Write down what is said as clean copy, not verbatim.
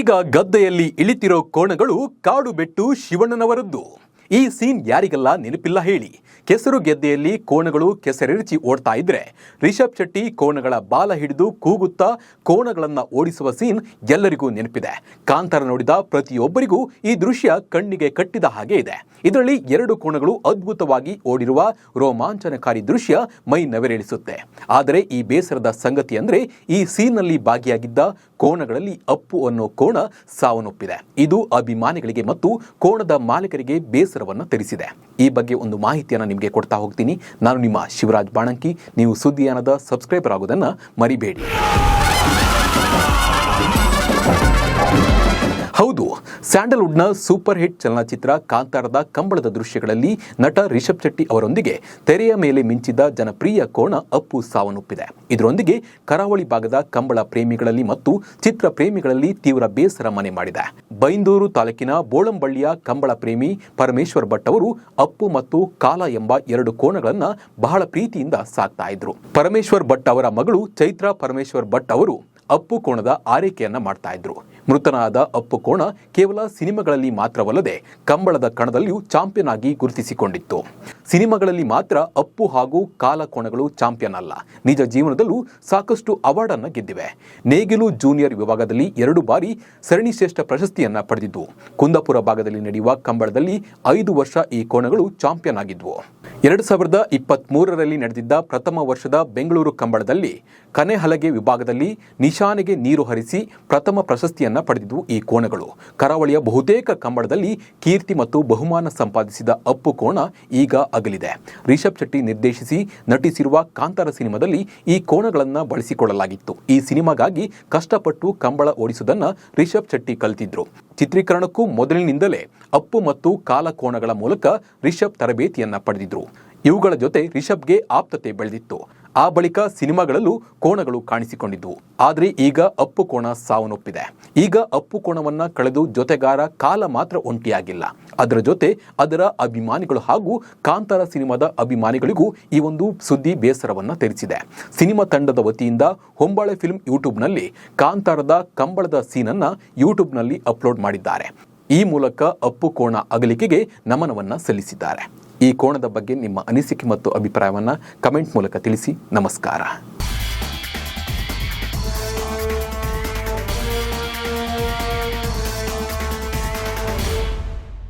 ಈಗ ಗದ್ದೆಯಲ್ಲಿ ಇಳಿತಿರೋ ಕೋಣಗಳು ಕಾಡು ಬೆಟ್ಟು ಶಿವಣ್ಣನವರದ್ದು. ಈ ಸೀನ್ ಯಾರಿಗೆಲ್ಲ ನೆನಪಿಲ್ಲ ಹೇಳಿ. ಕೆಸರು ಗೆದ್ದೆಯಲ್ಲಿ ಕೋಣಗಳು ಕೆಸರೆರಚಿ ಓಡ್ತಾ ಇದ್ರೆ ರಿಷಬ್ ಶೆಟ್ಟಿ ಕೋಣಗಳ ಬಾಲ ಹಿಡಿದು ಕೂಗುತ್ತಾ ಕೋಣಗಳನ್ನು ಓಡಿಸುವ ಸೀನ್ ಎಲ್ಲರಿಗೂ ನೆನಪಿದೆ. ಕಾಂತಾರ ನೋಡಿದ ಪ್ರತಿಯೊಬ್ಬರಿಗೂ ಈ ದೃಶ್ಯ ಕಣ್ಣಿಗೆ ಕಟ್ಟಿದ ಹಾಗೆ ಇದೆ. ಇದರಲ್ಲಿ 2 ಕೋಣಗಳು ಅದ್ಭುತವಾಗಿ ಓಡಿರುವ ರೋಮಾಂಚನಕಾರಿ ದೃಶ್ಯ ಮೈ ನವಿರೇಳಿಸುತ್ತೆ. ಆದರೆ ಈ ಬೇಸರದ ಸಂಗತಿ ಅಂದ್ರೆ ಈ ಸೀನ್ನಲ್ಲಿ ಭಾಗಿಯಾಗಿದ್ದ ಕೋಣಗಳಲ್ಲಿ ಅಪ್ಪು ಅನ್ನೋ ಕೋಣ ಸಾವನ್ನಪ್ಪಿದೆ. ಇದು ಅಭಿಮಾನಿಗಳಿಗೆ ಮತ್ತು ಕೋಣದ ಮಾಲೀಕರಿಗೆ ಬೇಸರವನ್ನು ತರಿಸಿದೆ. ಈ ಬಗ್ಗೆ ಒಂದು ಮಾಹಿತಿಯನ್ನು ನಿಮಗೆ ಕೊಡ್ತಾ ಹೋಗ್ತೀನಿ. ನಾನು ನಿಮ್ಮ ಶಿವರಾಜ್ ಬಾಣಂಕಿ. ನೀವು ಸುದ್ದಿಯಾನದ ಸಬ್ಸ್ಕ್ರೈಬರ್ ಆಗೋದನ್ನ ಮರಿಬೇಡಿ. ಹೌದು, ಸ್ಯಾಂಡಲ್ವುಡ್ನ ಸೂಪರ್ ಹಿಟ್ ಚಲನಚಿತ್ರ ಕಾಂತಾರದ ಕಂಬಳದ ದೃಶ್ಯಗಳಲ್ಲಿ ನಟ ರಿಷಬ್ ಶೆಟ್ಟಿ ಅವರೊಂದಿಗೆ ತೆರೆಯ ಮೇಲೆ ಮಿಂಚಿದ ಜನಪ್ರಿಯ ಕೋಣ ಅಪ್ಪು ಸಾವನ್ನಪ್ಪಿದೆ. ಇದರೊಂದಿಗೆ ಕರಾವಳಿ ಭಾಗದ ಕಂಬಳ ಪ್ರೇಮಿಗಳಲ್ಲಿ ಮತ್ತು ಚಿತ್ರ ಪ್ರೇಮಿಗಳಲ್ಲಿ ತೀವ್ರ ಬೇಸರ ಮನೆ ಮಾಡಿದೆ. ಬೈಂದೂರು ತಾಲೂಕಿನ ಬೋಳಂಬಳ್ಳಿಯ ಕಂಬಳ ಪ್ರೇಮಿ ಪರಮೇಶ್ವರ್ ಭಟ್ ಅವರು ಅಪ್ಪು ಮತ್ತು ಕಾಲ ಎಂಬ 2 ಕೋಣಗಳನ್ನ ಬಹಳ ಪ್ರೀತಿಯಿಂದ ಸಾಕ್ತಾ ಇದ್ರು. ಪರಮೇಶ್ವರ್ ಭಟ್ ಅವರ ಮಗಳು ಚೈತ್ರ ಪರಮೇಶ್ವರ್ ಭಟ್ ಅವರು ಅಪ್ಪು ಕೋಣದ ಆರೈಕೆಯನ್ನ ಮಾಡ್ತಾ ಇದ್ರು. ಮೃತನಾದ ಅಪ್ಪು ಕೋಣ ಕೇವಲ ಸಿನಿಮಾಗಳಲ್ಲಿ ಮಾತ್ರವಲ್ಲದೆ ಕಂಬಳದ ಕಣದಲ್ಲಿಯೂ ಚಾಂಪಿಯನ್ ಆಗಿ ಗುರುತಿಸಿಕೊಂಡಿತ್ತು. ಸಿನಿಮಾಗಳಲ್ಲಿ ಮಾತ್ರ ಅಪ್ಪು ಹಾಗೂ ಕಾಲ ಕೋಣಗಳು ಚಾಂಪಿಯನ್ ಅಲ್ಲ, ನಿಜ ಜೀವನದಲ್ಲೂ ಸಾಕಷ್ಟು ಅವಾರ್ಡ್ ಅನ್ನು ಗೆದ್ದಿವೆ. ನೇಗಿಲು ಜೂನಿಯರ್ ವಿಭಾಗದಲ್ಲಿ 2 ಬಾರಿ ಸರಣಿ ಶ್ರೇಷ್ಠ ಪ್ರಶಸ್ತಿಯನ್ನ ಪಡೆದಿದ್ದು, ಕುಂದಾಪುರ ಭಾಗದಲ್ಲಿ ನಡೆಯುವ ಕಂಬಳದಲ್ಲಿ 5 ವರ್ಷ ಈ ಕೋಣಗಳು ಚಾಂಪಿಯನ್ ಆಗಿದ್ವು. 2023ರಲ್ಲಿ ನಡೆದಿದ್ದ ಪ್ರಥಮ ವರ್ಷದ ಬೆಂಗಳೂರು ಕಂಬಳದಲ್ಲಿ ಕನೆಹಲಗೆ ವಿಭಾಗದಲ್ಲಿ ನಿಶಾನೆಗೆ ನೀರು ಹರಿಸಿ ಪ್ರಥಮ ಪ್ರಶಸ್ತಿಯನ್ನ ಪಡೆದಿದ್ದು ಈ ಕೋಣಗಳು. ಕರಾವಳಿಯ ಬಹುತೇಕ ಕಂಬಳದಲ್ಲಿ ಕೀರ್ತಿ ಮತ್ತು ಬಹುಮಾನ ಸಂಪಾದಿಸಿದ ಅಪ್ಪು ಕೋಣ ಈಗ ಅಗಲಿದೆ. ರಿಷಬ್ ಶೆಟ್ಟಿ ನಿರ್ದೇಶಿಸಿ ನಟಿಸಿರುವ ಕಾಂತಾರ ಸಿನಿಮಾದಲ್ಲಿ ಈ ಕೋಣಗಳನ್ನು ಬಳಸಿಕೊಳ್ಳಲಾಗಿತ್ತು. ಈ ಸಿನಿಮಾಗಾಗಿ ಕಷ್ಟಪಟ್ಟು ಕಂಬಳ ಓಡಿಸುವುದನ್ನ ರಿಷಬ್ ಶೆಟ್ಟಿ ಕಲಿತಿದ್ರು. ಚಿತ್ರೀಕರಣಕ್ಕೂ ಮೊದಲಿನಿಂದಲೇ ಅಪ್ಪು ಮತ್ತು ಕಾಲ ಕೋಣಗಳ ಮೂಲಕ ರಿಷಬ್ ತರಬೇತಿಯನ್ನ ಪಡೆದಿದ್ರು. ಇವುಗಳ ಜೊತೆ ರಿಷಬ್ಗೆ ಆಪ್ತತೆ ಬೆಳೆದಿತ್ತು. ಆ ಬಳಿಕ ಸಿನಿಮಾಗಳಲ್ಲೂ ಕೋಣಗಳು ಕಾಣಿಸಿಕೊಂಡಿದ್ವು. ಆದರೆ ಈಗ ಅಪ್ಪು ಕೋಣ ಸಾವನ್ನಪ್ಪಿದೆ. ಈಗ ಅಪ್ಪು ಕೋಣವನ್ನ ಕಳೆದು ಜೊತೆಗಾರ ಕಾಲ ಮಾತ್ರ ಒಂಟಿಯಾಗಿಲ್ಲ, ಅದರ ಜೊತೆ ಅದರ ಅಭಿಮಾನಿಗಳು ಹಾಗೂ ಕಾಂತಾರ ಸಿನಿಮಾದ ಅಭಿಮಾನಿಗಳಿಗೂ ಈ ಒಂದು ಸುದ್ದಿ ಬೇಸರವನ್ನ ತರಿಸಿದೆ. ಸಿನಿಮಾ ತಂಡದ ವತಿಯಿಂದ ಹೊಂಬಾಳೆ ಫಿಲ್ಮ್ ಯೂಟ್ಯೂಬ್ನಲ್ಲಿ ಕಾಂತಾರದ ಕಂಬಳದ ಸೀನನ್ನ ಯೂಟ್ಯೂಬ್ನಲ್ಲಿ ಅಪ್ಲೋಡ್ ಮಾಡಿದ್ದಾರೆ. ಈ ಮೂಲಕ ಅಪ್ಪು ಕೋಣ ಅಗಲಿಕೆಗೆ ನಮನವನ್ನ ಸಲ್ಲಿಸಿದ್ದಾರೆ. ಈ ಕೋಣದ ಬಗ್ಗೆ ನಿಮ್ಮ ಅನಿಸಿಕೆ ಮತ್ತು ಅಭಿಪ್ರಾಯವನ್ನ ಕಮೆಂಟ್ ಮೂಲಕ ತಿಳಿಸಿ. ನಮಸ್ಕಾರ.